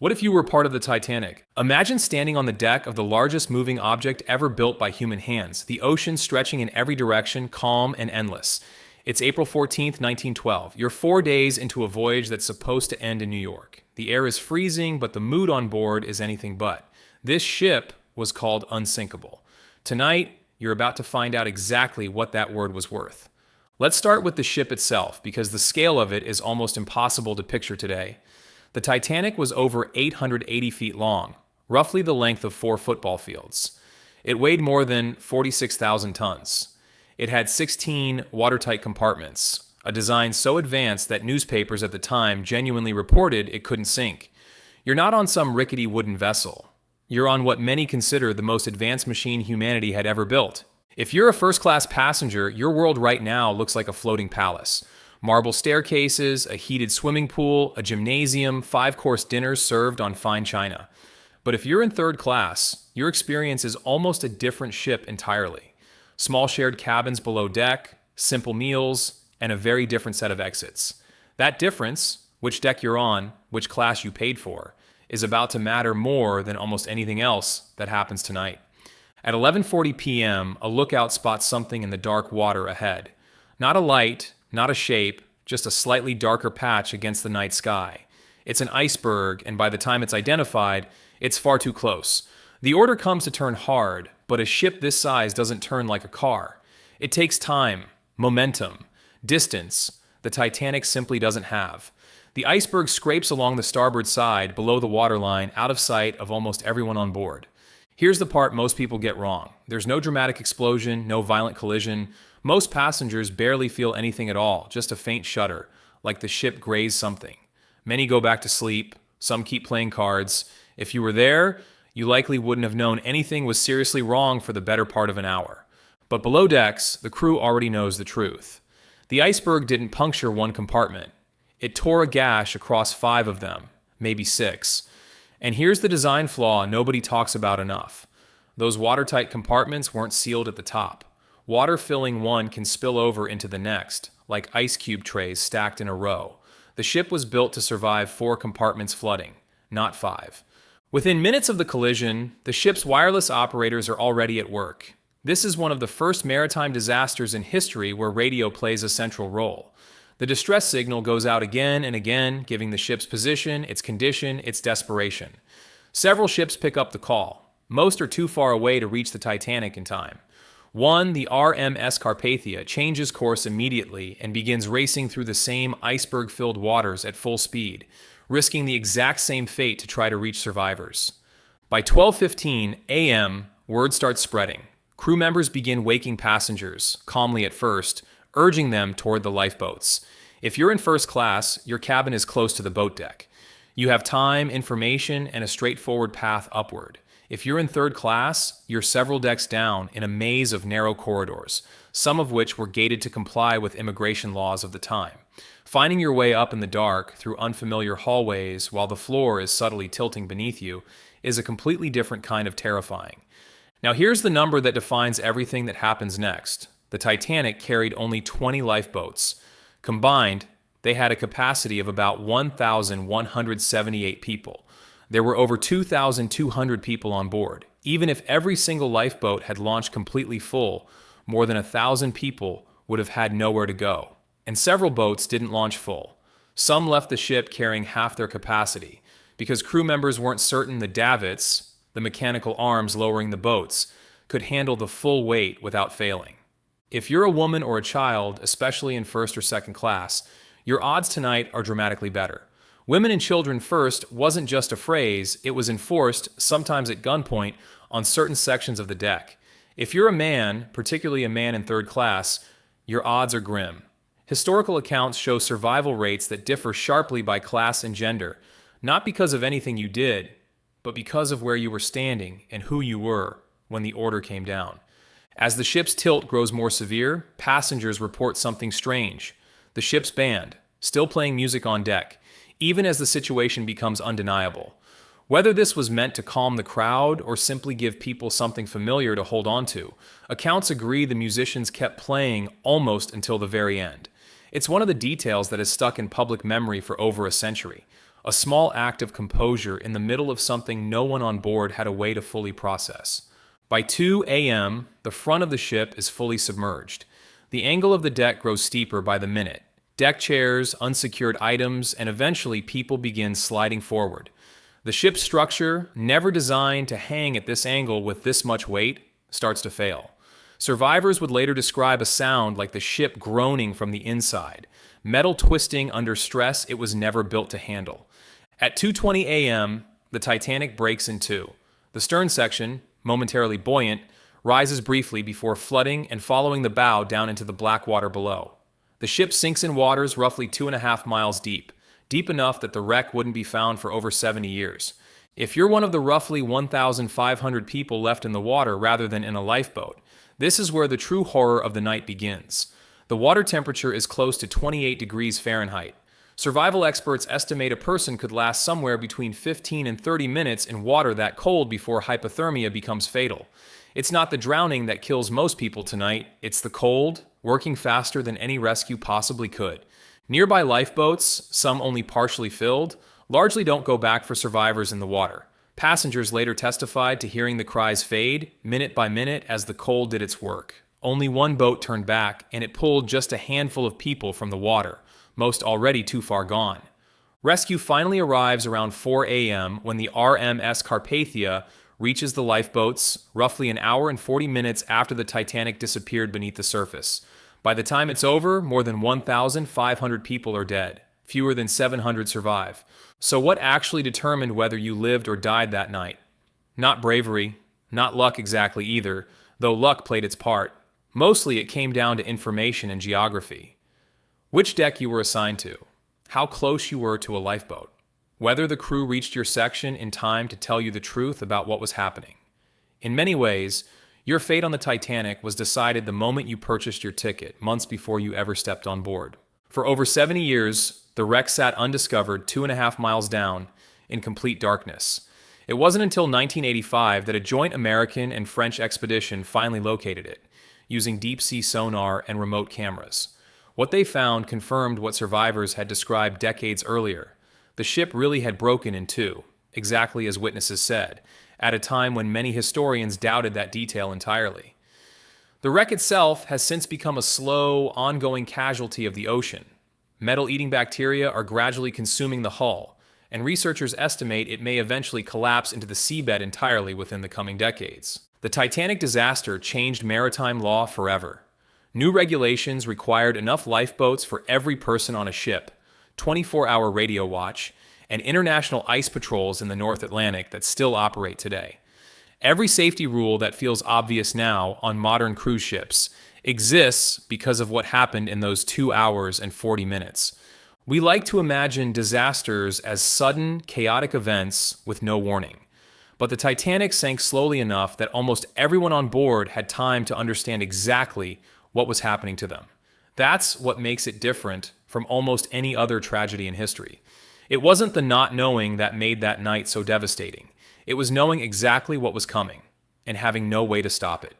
What if you were part of the Titanic? Imagine standing on the deck of the largest moving object ever built by human hands, the ocean stretching in every direction, calm and endless. It's April 14th, 1912. You're 4 days into a voyage that's supposed to end in New York. The air is freezing, but the mood on board is anything but. This ship was called Unsinkable. Tonight, you're about to find out exactly what that word was worth. Let's start with the ship itself, because the scale of it is almost impossible to picture today. The Titanic was over 880 feet long, roughly the length of 4 football fields. It weighed more than 46,000 tons. It had 16 watertight compartments, a design so advanced that newspapers at the time genuinely reported it couldn't sink. You're not on some rickety wooden vessel. You're on what many consider the most advanced machine humanity had ever built. If you're a first-class passenger, your world right now looks like a floating palace. Marble staircases, a heated swimming pool, a gymnasium, 5-course dinners served on fine china. But if you're in third class, your experience is almost a different ship entirely. Small shared cabins below deck, simple meals, and a very different set of exits. That difference, which deck you're on, which class you paid for, is about to matter more than almost anything else that happens tonight. At 11:40 p.m., a lookout spots something in the dark water ahead. Not a light, not a shape, just a slightly darker patch against the night sky. It's an iceberg, and by the time it's identified, it's far too close. The order comes to turn hard, but a ship this size doesn't turn like a car. It takes time, momentum, distance the Titanic simply doesn't have. The iceberg scrapes along the starboard side, below the waterline, out of sight of almost everyone on board. Here's the part most people get wrong. There's no dramatic explosion, no violent collision. Most passengers barely feel anything at all, just a faint shudder, like the ship grazed something. Many go back to sleep, some keep playing cards. If you were there, you likely wouldn't have known anything was seriously wrong for the better part of an hour. But below decks, the crew already knows the truth. The iceberg didn't puncture one compartment. It tore a gash across 5 of them, maybe 6. And here's the design flaw nobody talks about enough. Those watertight compartments weren't sealed at the top. Water filling one can spill over into the next, like ice cube trays stacked in a row. The ship was built to survive 4 compartments flooding, not 5. Within minutes of the collision, the ship's wireless operators are already at work. This is one of the first maritime disasters in history where radio plays a central role. The distress signal goes out again and again, giving the ship's position, its condition, its desperation. Several ships pick up the call. Most are too far away to reach the Titanic in time. One, the RMS Carpathia, changes course immediately and begins racing through the same iceberg-filled waters at full speed, risking the exact same fate to try to reach survivors. By 12:15 a.m., word starts spreading. Crew members begin waking passengers, calmly at first, urging them toward the lifeboats. If you're in first class, your cabin is close to the boat deck. You have time, information, and a straightforward path upward. If you're in third class, you're several decks down in a maze of narrow corridors, some of which were gated to comply with immigration laws of the time. Finding your way up in the dark through unfamiliar hallways while the floor is subtly tilting beneath you is a completely different kind of terrifying. Now here's the number that defines everything that happens next. The Titanic carried only 20 lifeboats. Combined, they had a capacity of about 1,178 people. There were over 2,200 people on board. Even if every single lifeboat had launched completely full, more than 1,000 people would have had nowhere to go. And several boats didn't launch full. Some left the ship carrying half their capacity, because crew members weren't certain the davits, the mechanical arms lowering the boats, could handle the full weight without failing. If you're a woman or a child, especially in first or second class, your odds tonight are dramatically better. Women and children first wasn't just a phrase, it was enforced, sometimes at gunpoint, on certain sections of the deck. If you're a man, particularly a man in third class, your odds are grim. Historical accounts show survival rates that differ sharply by class and gender, not because of anything you did, but because of where you were standing and who you were when the order came down. As the ship's tilt grows more severe, passengers report something strange. The ship's band, still playing music on deck, even as the situation becomes undeniable. Whether this was meant to calm the crowd or simply give people something familiar to hold on to, accounts agree the musicians kept playing almost until the very end. It's one of the details that has stuck in public memory for over a century. a small act of composure in the middle of something no one on board had a way to fully process. By 2 a.m., the front of the ship is fully submerged. The angle of the deck grows steeper by the minute. Deck chairs, unsecured items, and eventually people begin sliding forward. The ship's structure, never designed to hang at this angle with this much weight, starts to fail. Survivors would later describe a sound like the ship groaning from the inside, metal twisting under stress it was never built to handle. At 2:20 a.m., the Titanic breaks in two. The stern section, momentarily buoyant, rises briefly before flooding and following the bow down into the black water below. The ship sinks in waters roughly 2.5 miles deep, deep enough that the wreck wouldn't be found for over 70 years. If you're one of the roughly 1,500 people left in the water rather than in a lifeboat, this is where the true horror of the night begins. The water temperature is close to 28 degrees Fahrenheit. Survival experts estimate a person could last somewhere between 15 and 30 minutes in water that cold before hypothermia becomes fatal. It's not the drowning that kills most people tonight, it's the cold, working faster than any rescue possibly could. Nearby lifeboats, some only partially filled, largely don't go back for survivors in the water. Passengers later testified to hearing the cries fade, minute by minute, as the cold did its work. Only one boat turned back, and it pulled just a handful of people from the water, most already too far gone. Rescue finally arrives around 4 a.m. when the RMS Carpathia reaches the lifeboats, roughly an hour and 40 minutes after the Titanic disappeared beneath the surface. By the time it's over, more than 1,500 people are dead. Fewer than 700 survive. So what actually determined whether you lived or died that night? Not bravery, not luck exactly either, though luck played its part. Mostly it came down to information and geography. Which deck you were assigned to, how close you were to a lifeboat, whether the crew reached your section in time to tell you the truth about what was happening. In many ways, your fate on the Titanic was decided the moment you purchased your ticket, months before you ever stepped on board. For over 70 years, the wreck sat undiscovered 2.5 miles down in complete darkness. It wasn't until 1985 that a joint American and French expedition finally located it, using deep-sea sonar and remote cameras. What they found confirmed what survivors had described decades earlier. The ship really had broken in two, exactly as witnesses said, at a time when many historians doubted that detail entirely. The wreck itself has since become a slow, ongoing casualty of the ocean. Metal-eating bacteria are gradually consuming the hull, and researchers estimate it may eventually collapse into the seabed entirely within the coming decades. The Titanic disaster changed maritime law forever. New regulations required enough lifeboats for every person on a ship, 24-hour radio watch, and international ice patrols in the North Atlantic that still operate today. Every safety rule that feels obvious now on modern cruise ships exists because of what happened in those 2 hours and 40 minutes. We like to imagine disasters as sudden, chaotic events with no warning. But the Titanic sank slowly enough that almost everyone on board had time to understand exactly what was happening to them. That's what makes it different from almost any other tragedy in history. It wasn't the not knowing that made that night so devastating. It was knowing exactly what was coming and having no way to stop it.